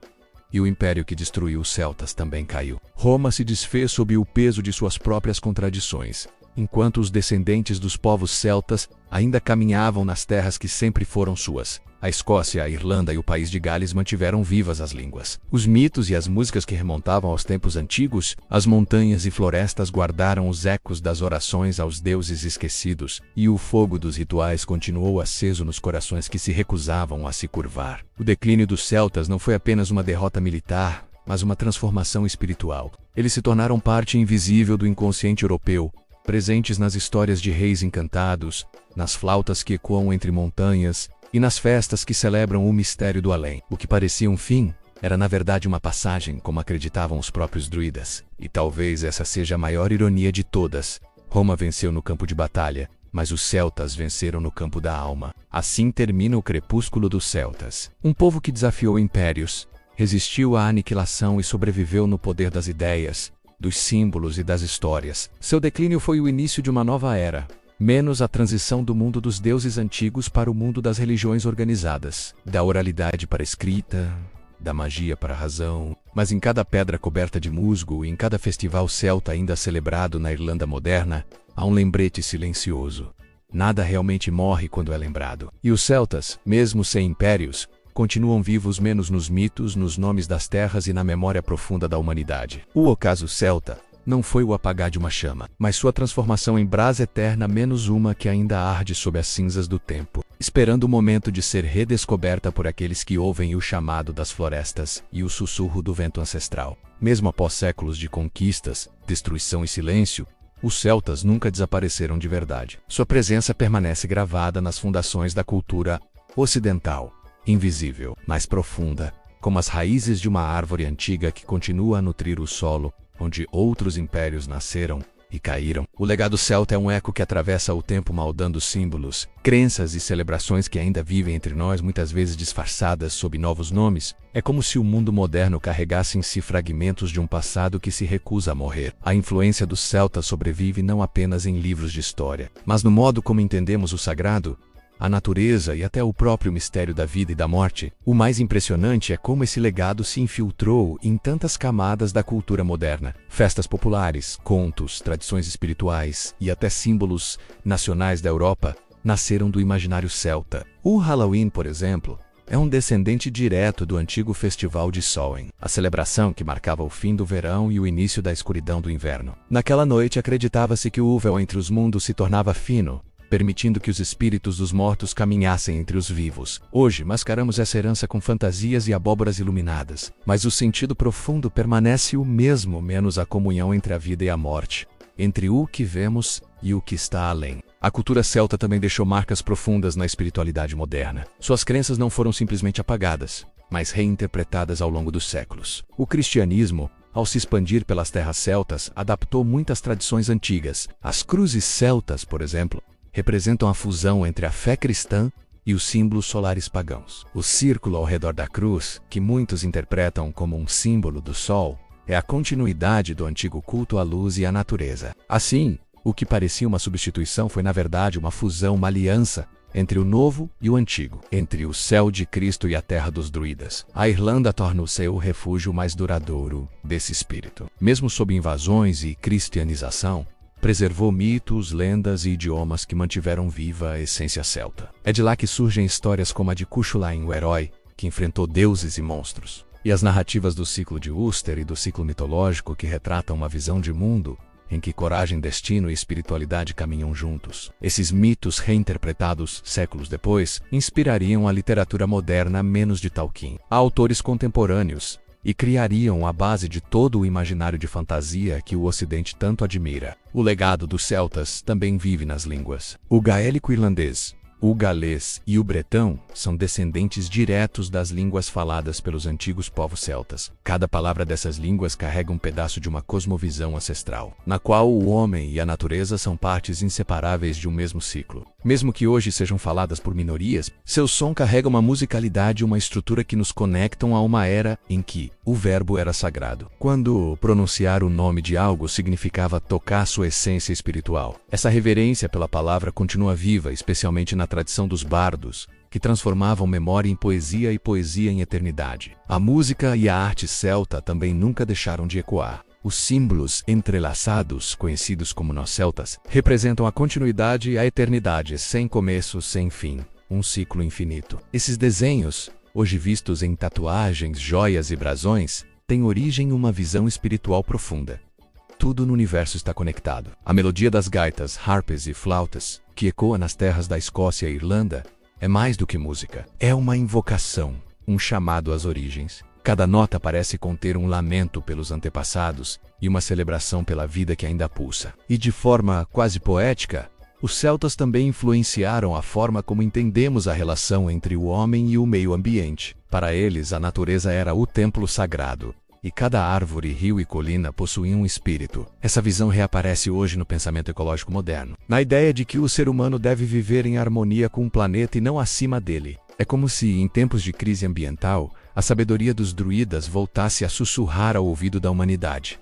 Speaker 1: e o império que destruiu os celtas também caiu. Roma se desfez sob o peso de suas próprias contradições, enquanto os descendentes dos povos celtas ainda caminhavam nas terras que sempre foram suas. A Escócia, a Irlanda e o País de Gales mantiveram vivas as línguas. Os mitos e as músicas que remontavam aos tempos antigos, as montanhas e florestas guardaram os ecos das orações aos deuses esquecidos, e o fogo dos rituais continuou aceso nos corações que se recusavam a se curvar. O declínio dos celtas não foi apenas uma derrota militar, mas uma transformação espiritual. Eles se tornaram parte invisível do inconsciente europeu, presentes nas histórias de reis encantados, nas flautas que ecoam entre montanhas e nas festas que celebram o mistério do além. O que parecia um fim era na verdade uma passagem, como acreditavam os próprios druidas. E talvez essa seja a maior ironia de todas. Roma venceu no campo de batalha, mas os celtas venceram no campo da alma. Assim termina o crepúsculo dos celtas. Um povo que desafiou impérios, resistiu à aniquilação e sobreviveu no poder das ideias, dos símbolos e das histórias. Seu declínio foi o início de uma nova era, menos a transição do mundo dos deuses antigos para o mundo das religiões organizadas, da oralidade para a escrita, da magia para a razão. Mas em cada pedra coberta de musgo e em cada festival celta ainda celebrado na Irlanda moderna, há um lembrete silencioso. Nada realmente morre quando é lembrado. E os celtas, mesmo sem impérios, continuam vivos menos nos mitos, nos nomes das terras e na memória profunda da humanidade. O ocaso celta não foi o apagar de uma chama, mas sua transformação em brasa eterna menos uma que ainda arde sob as cinzas do tempo, esperando o momento de ser redescoberta por aqueles que ouvem o chamado das florestas e o sussurro do vento ancestral. Mesmo após séculos de conquistas, destruição e silêncio, os celtas nunca desapareceram de verdade. Sua presença permanece gravada nas fundações da cultura ocidental, invisível, mais profunda, como as raízes de uma árvore antiga que continua a nutrir o solo, onde outros impérios nasceram e caíram. O legado celta é um eco que atravessa o tempo moldando símbolos, crenças e celebrações que ainda vivem entre nós, muitas vezes disfarçadas sob novos nomes. É como se o mundo moderno carregasse em si fragmentos de um passado que se recusa a morrer. A influência dos celtas sobrevive não apenas em livros de história, mas no modo como entendemos o sagrado, a natureza e até o próprio mistério da vida e da morte. O mais impressionante é como esse legado se infiltrou em tantas camadas da cultura moderna. Festas populares, contos, tradições espirituais e até símbolos nacionais da Europa nasceram do imaginário celta. O Halloween, por exemplo, é um descendente direto do antigo festival de Samhain, a celebração que marcava o fim do verão e o início da escuridão do inverno. Naquela noite acreditava-se que o véu entre os mundos se tornava fino, permitindo que os espíritos dos mortos caminhassem entre os vivos. Hoje, mascaramos essa herança com fantasias e abóboras iluminadas, mas o sentido profundo permanece o mesmo, menos a comunhão entre a vida e a morte, entre o que vemos e o que está além. A cultura celta também deixou marcas profundas na espiritualidade moderna. Suas crenças não foram simplesmente apagadas, mas reinterpretadas ao longo dos séculos. O cristianismo, ao se expandir pelas terras celtas, adaptou muitas tradições antigas. As cruzes celtas, por exemplo, representam a fusão entre a fé cristã e os símbolos solares pagãos. O círculo ao redor da cruz, que muitos interpretam como um símbolo do sol, é a continuidade do antigo culto à luz e à natureza. Assim, o que parecia uma substituição foi na verdade uma fusão, uma aliança entre o novo e o antigo, entre o céu de Cristo e a terra dos druidas. A Irlanda torna-se o refúgio mais duradouro desse espírito. Mesmo sob invasões e cristianização, preservou mitos, lendas e idiomas que mantiveram viva a essência celta. É de lá que surgem histórias como a de Cuchulainn, o herói, que enfrentou deuses e monstros, e as narrativas do ciclo de Uster e do ciclo mitológico que retratam uma visão de mundo em que coragem, destino e espiritualidade caminham juntos. Esses mitos reinterpretados séculos depois inspirariam a literatura moderna menos de Tolkien, a autores contemporâneos, e criariam a base de todo o imaginário de fantasia que o Ocidente tanto admira. O legado dos celtas também vive nas línguas. O gaélico irlandês, o galês e o bretão são descendentes diretos das línguas faladas pelos antigos povos celtas. Cada palavra dessas línguas carrega um pedaço de uma cosmovisão ancestral, na qual o homem e a natureza são partes inseparáveis de um mesmo ciclo. Mesmo que hoje sejam faladas por minorias, seu som carrega uma musicalidade e uma estrutura que nos conectam a uma era em que o verbo era sagrado, quando pronunciar o nome de algo significava tocar sua essência espiritual. Essa reverência pela palavra continua viva, especialmente na tradição dos bardos, que transformavam memória em poesia e poesia em eternidade. A música e a arte celta também nunca deixaram de ecoar. Os símbolos entrelaçados, conhecidos como nós celtas, representam a continuidade e a eternidade, sem começo, sem fim, um ciclo infinito. Esses desenhos, hoje vistos em tatuagens, joias e brasões, têm origem em uma visão espiritual profunda. Tudo no universo está conectado. A melodia das gaitas, harpas e flautas, que ecoa nas terras da Escócia e Irlanda, é mais do que música. É uma invocação, um chamado às origens. Cada nota parece conter um lamento pelos antepassados e uma celebração pela vida que ainda pulsa. E de forma quase poética, os celtas também influenciaram a forma como entendemos a relação entre o homem e o meio ambiente. Para eles, a natureza era o templo sagrado, e cada árvore, rio e colina possuíam um espírito. Essa visão reaparece hoje no pensamento ecológico moderno, na ideia de que o ser humano deve viver em harmonia com o planeta e não acima dele. É como se, em tempos de crise ambiental, a sabedoria dos druidas voltasse a sussurrar ao ouvido da humanidade.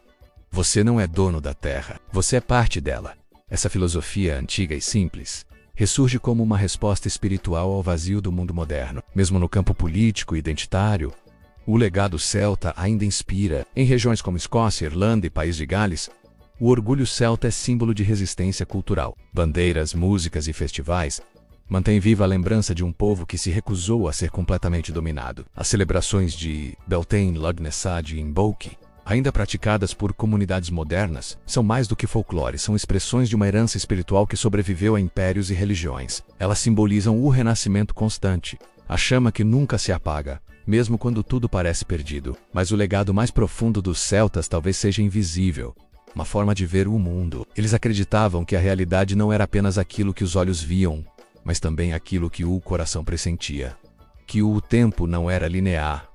Speaker 1: Você não é dono da Terra, você é parte dela. Essa filosofia antiga e simples ressurge como uma resposta espiritual ao vazio do mundo moderno. Mesmo no campo político e identitário, o legado celta ainda inspira. Em regiões como Escócia, Irlanda e País de Gales, O orgulho celta é símbolo de resistência cultural. Bandeiras, músicas e festivais mantêm viva a lembrança de um povo que se recusou a ser completamente dominado. As celebrações de Beltane, Lughnasadh e Imbolc, ainda praticadas por comunidades modernas, são mais do que folclore, são expressões de uma herança espiritual que sobreviveu a impérios e religiões. Elas simbolizam o renascimento constante, a chama que nunca se apaga, mesmo quando tudo parece perdido. Mas o legado mais profundo dos celtas talvez seja invisível, uma forma de ver o mundo. Eles acreditavam que a realidade não era apenas aquilo que os olhos viam, mas também aquilo que o coração pressentia. Que o tempo não era linear,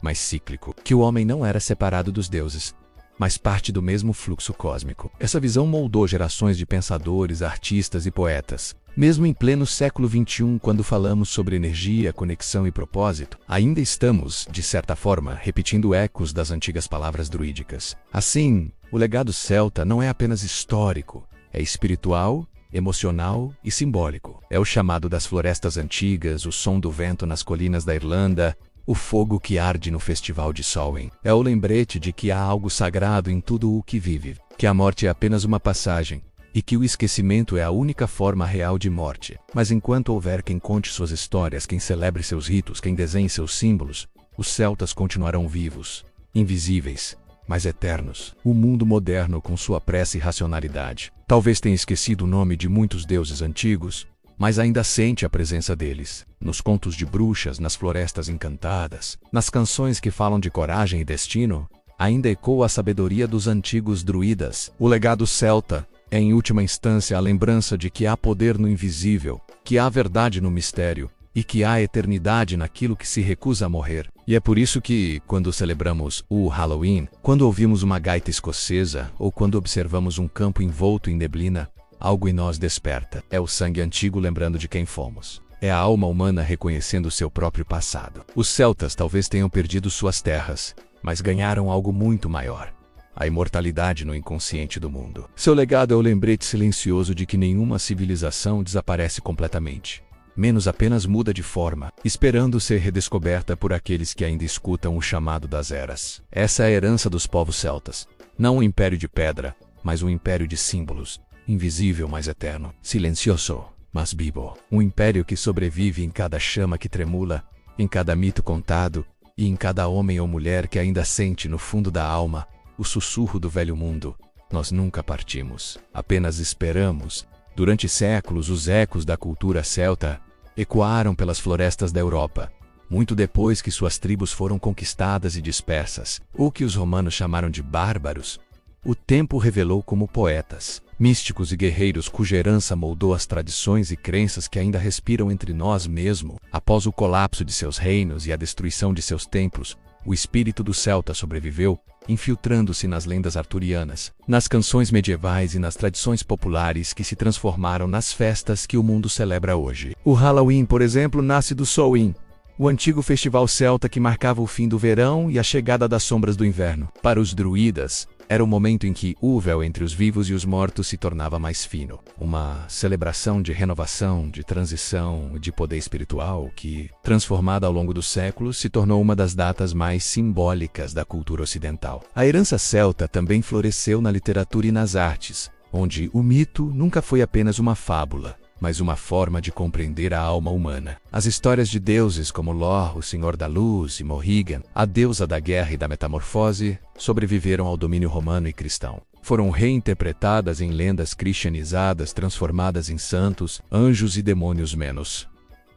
Speaker 1: mas cíclico. Que o homem não era separado dos deuses, mas parte do mesmo fluxo cósmico. Essa visão moldou gerações de pensadores, artistas e poetas. Mesmo em pleno século XXI, quando falamos sobre energia, conexão e propósito, ainda estamos, de certa forma, repetindo ecos das antigas palavras druídicas. Assim, o legado celta não é apenas histórico, é espiritual, emocional e simbólico. É o chamado das florestas antigas, o som do vento nas colinas da Irlanda, o fogo que arde no festival de Samhain. É o lembrete de que há algo sagrado em tudo o que vive, que a morte é apenas uma passagem, e que o esquecimento é a única forma real de morte. Mas enquanto houver quem conte suas histórias, quem celebre seus ritos, quem desenhe seus símbolos, os celtas continuarão vivos, invisíveis, mas eternos. O mundo moderno, com sua pressa e racionalidade, talvez tenha esquecido o nome de muitos deuses antigos, mas ainda sente a presença deles. Nos contos de bruxas, nas florestas encantadas, nas canções que falam de coragem e destino, ainda ecoa a sabedoria dos antigos druidas. O legado celta é, em última instância, a lembrança de que há poder no invisível, que há verdade no mistério, e que há eternidade naquilo que se recusa a morrer. E é por isso que, quando celebramos o Halloween, quando ouvimos uma gaita escocesa, ou quando observamos um campo envolto em neblina, algo em nós desperta. É o sangue antigo lembrando de quem fomos. É a alma humana reconhecendo seu próprio passado. Os celtas talvez tenham perdido suas terras, mas ganharam algo muito maior: a imortalidade no inconsciente do mundo. Seu legado é o lembrete silencioso de que nenhuma civilização desaparece completamente, menos apenas muda de forma, esperando ser redescoberta por aqueles que ainda escutam o chamado das eras. Essa é a herança dos povos celtas. Não um império de pedra, mas um império de símbolos, invisível mas eterno, silencioso, mas vivo. Um império que sobrevive em cada chama que tremula, em cada mito contado, e em cada homem ou mulher que ainda sente no fundo da alma o sussurro do velho mundo. Nós nunca partimos, apenas esperamos. Durante séculos, os ecos da cultura celta ecoaram pelas florestas da Europa, muito depois que suas tribos foram conquistadas e dispersas, ou que os romanos chamaram de bárbaros. O tempo revelou como poetas, místicos e guerreiros cuja herança moldou as tradições e crenças que ainda respiram entre nós mesmo. Após o colapso de seus reinos e a destruição de seus templos, o espírito do celta sobreviveu, infiltrando-se nas lendas arturianas, nas canções medievais e nas tradições populares que se transformaram nas festas que o mundo celebra hoje. O Halloween, por exemplo, nasce do Samhain, o antigo festival celta que marcava o fim do verão e a chegada das sombras do inverno. Para os druidas, era o momento em que o véu entre os vivos e os mortos se tornava mais fino. Uma celebração de renovação, de transição, de poder espiritual que, transformada ao longo dos séculos, se tornou uma das datas mais simbólicas da cultura ocidental. A herança celta também floresceu na literatura e nas artes, onde o mito nunca foi apenas uma fábula, mas uma forma de compreender a alma humana. As histórias de deuses como Lor, o Senhor da Luz, e Morrigan, a deusa da guerra e da metamorfose, sobreviveram ao domínio romano e cristão. Foram reinterpretadas em lendas cristianizadas, transformadas em santos, anjos e demônios menos.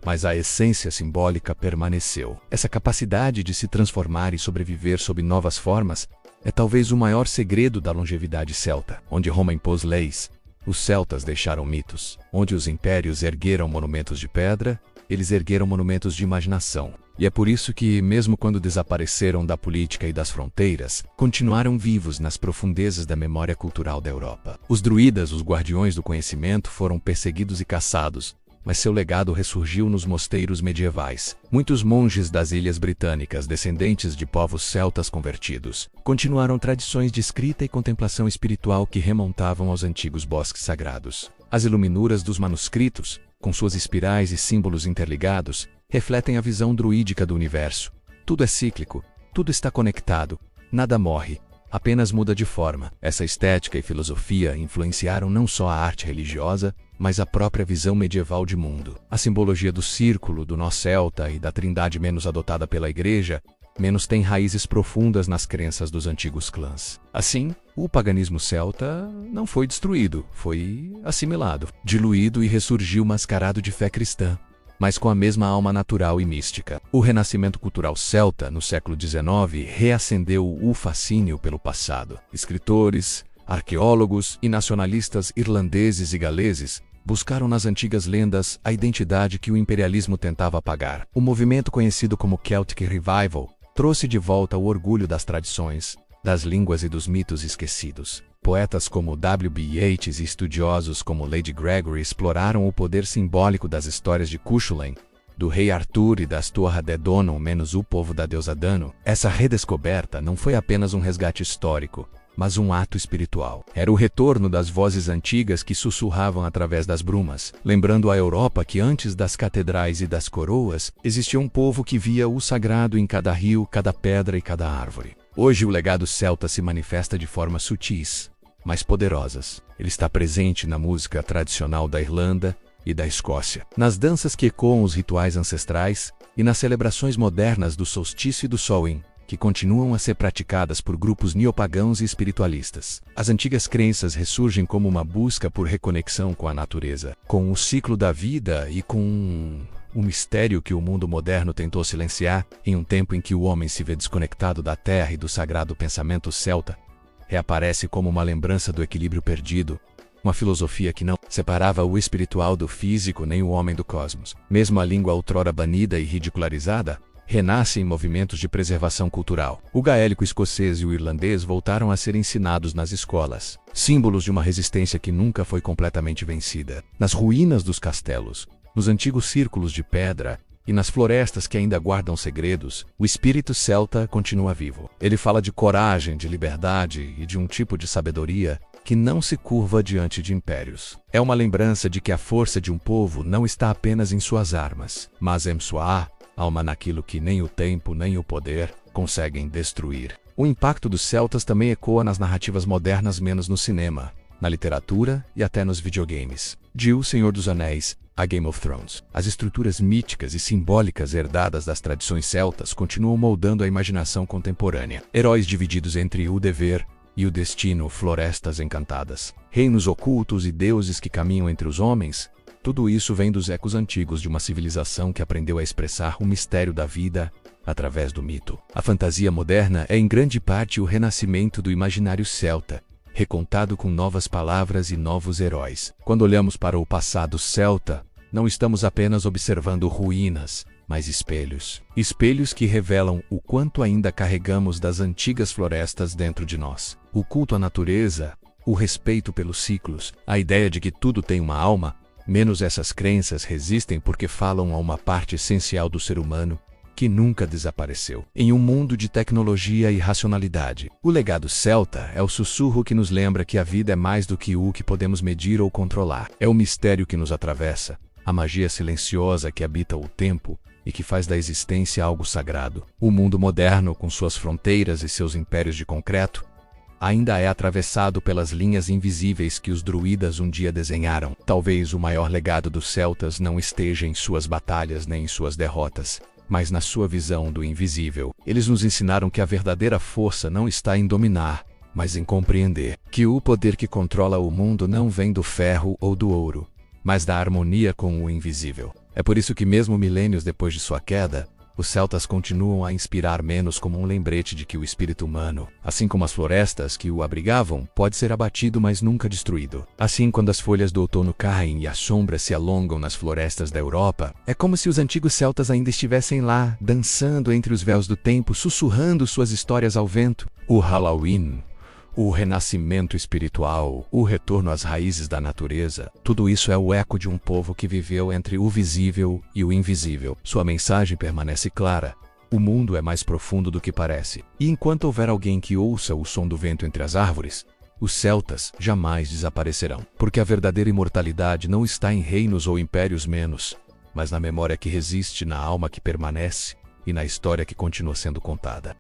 Speaker 1: Mas a essência simbólica permaneceu. Essa capacidade de se transformar e sobreviver sob novas formas é talvez o maior segredo da longevidade celta. Onde Roma impôs leis, os celtas deixaram mitos. Onde os impérios ergueram monumentos de pedra, eles ergueram monumentos de imaginação. E é por isso que, mesmo quando desapareceram da política e das fronteiras, continuaram vivos nas profundezas da memória cultural da Europa. Os druidas, os guardiões do conhecimento, foram perseguidos e caçados, mas seu legado ressurgiu nos mosteiros medievais. Muitos monges das Ilhas Britânicas, descendentes de povos celtas convertidos, continuaram tradições de escrita e contemplação espiritual que remontavam aos antigos bosques sagrados. As iluminuras dos manuscritos, com suas espirais e símbolos interligados, refletem a visão druídica do universo. Tudo é cíclico, tudo está conectado, nada morre, apenas muda de forma. Essa estética e filosofia influenciaram não só a arte religiosa, mas a própria visão medieval de mundo. A simbologia do círculo, do nó celta e da trindade menos adotada pela igreja, menos tem raízes profundas nas crenças dos antigos clãs. Assim, o paganismo celta não foi destruído, foi assimilado, diluído e ressurgiu mascarado de fé cristã, mas com a mesma alma natural e mística. O renascimento cultural celta, no século XIX, reacendeu o fascínio pelo passado. Escritores, arqueólogos e nacionalistas irlandeses e galeses buscaram nas antigas lendas a identidade que o imperialismo tentava apagar. O movimento conhecido como Celtic Revival trouxe de volta o orgulho das tradições, das línguas e dos mitos esquecidos. Poetas como W.B. Yeats e estudiosos como Lady Gregory exploraram o poder simbólico das histórias de Cuchulainn, do rei Arthur e das Tuatha Dé Danann menos o povo da deusa Dano. Essa redescoberta não foi apenas um resgate histórico, mas um ato espiritual. Era o retorno das vozes antigas que sussurravam através das brumas, lembrando a Europa que antes das catedrais e das coroas, existia um povo que via o sagrado em cada rio, cada pedra e cada árvore. Hoje o legado celta se manifesta de formas sutis, mas poderosas. Ele está presente na música tradicional da Irlanda e da Escócia, nas danças que ecoam os rituais ancestrais e nas celebrações modernas do solstício e do Samhain, que continuam a ser praticadas por grupos neopagãos e espiritualistas. As antigas crenças ressurgem como uma busca por reconexão com a natureza, com o ciclo da vida e com o mistério que o mundo moderno tentou silenciar. Em um tempo em que o homem se vê desconectado da terra e do sagrado pensamento celta, reaparece como uma lembrança do equilíbrio perdido, uma filosofia que não separava o espiritual do físico nem o homem do cosmos. Mesmo a língua outrora banida e ridicularizada, renasce em movimentos de preservação cultural. O gaélico escocês e o irlandês voltaram a ser ensinados nas escolas, símbolos de uma resistência que nunca foi completamente vencida. Nas ruínas dos castelos, nos antigos círculos de pedra e nas florestas que ainda guardam segredos, o espírito celta continua vivo. Ele fala de coragem, de liberdade e de um tipo de sabedoria que não se curva diante de impérios. É uma lembrança de que a força de um povo não está apenas em suas armas, mas em sua alma, naquilo que nem o tempo nem o poder conseguem destruir. O impacto dos celtas também ecoa nas narrativas modernas, menos no cinema, na literatura e até nos videogames. De O Senhor dos Anéis a Game of Thrones, as estruturas míticas e simbólicas herdadas das tradições celtas continuam moldando a imaginação contemporânea. Heróis divididos entre o dever e o destino, florestas encantadas, reinos ocultos e deuses que caminham entre os homens. Tudo isso vem dos ecos antigos de uma civilização que aprendeu a expressar o mistério da vida através do mito. A fantasia moderna é em grande parte o renascimento do imaginário celta, recontado com novas palavras e novos heróis. Quando olhamos para o passado celta, não estamos apenas observando ruínas, mas espelhos. Espelhos que revelam o quanto ainda carregamos das antigas florestas dentro de nós. O culto à natureza, o respeito pelos ciclos, a ideia de que tudo tem uma alma, menos essas crenças resistem porque falam a uma parte essencial do ser humano que nunca desapareceu. Em um mundo de tecnologia e racionalidade, o legado celta é o sussurro que nos lembra que a vida é mais do que o que podemos medir ou controlar. É o mistério que nos atravessa, a magia silenciosa que habita o tempo e que faz da existência algo sagrado. O mundo moderno, com suas fronteiras e seus impérios de concreto, ainda é atravessado pelas linhas invisíveis que os druidas um dia desenharam. Talvez o maior legado dos celtas não esteja em suas batalhas nem em suas derrotas, mas na sua visão do invisível. Eles nos ensinaram que a verdadeira força não está em dominar, mas em compreender que o poder que controla o mundo não vem do ferro ou do ouro, mas da harmonia com o invisível. É por isso que mesmo milênios depois de sua queda, os celtas continuam a inspirar menos como um lembrete de que o espírito humano, assim como as florestas que o abrigavam, pode ser abatido mas nunca destruído. Assim, quando as folhas do outono caem e as sombras se alongam nas florestas da Europa, é como se os antigos celtas ainda estivessem lá, dançando entre os véus do tempo, sussurrando suas histórias ao vento. O Halloween, o renascimento espiritual, o retorno às raízes da natureza, tudo isso é o eco de um povo que viveu entre o visível e o invisível. Sua mensagem permanece clara. O mundo é mais profundo do que parece. E enquanto houver alguém que ouça o som do vento entre as árvores, os celtas jamais desaparecerão. Porque a verdadeira imortalidade não está em reinos ou impérios menos, mas na memória que resiste, na alma que permanece e na história que continua sendo contada.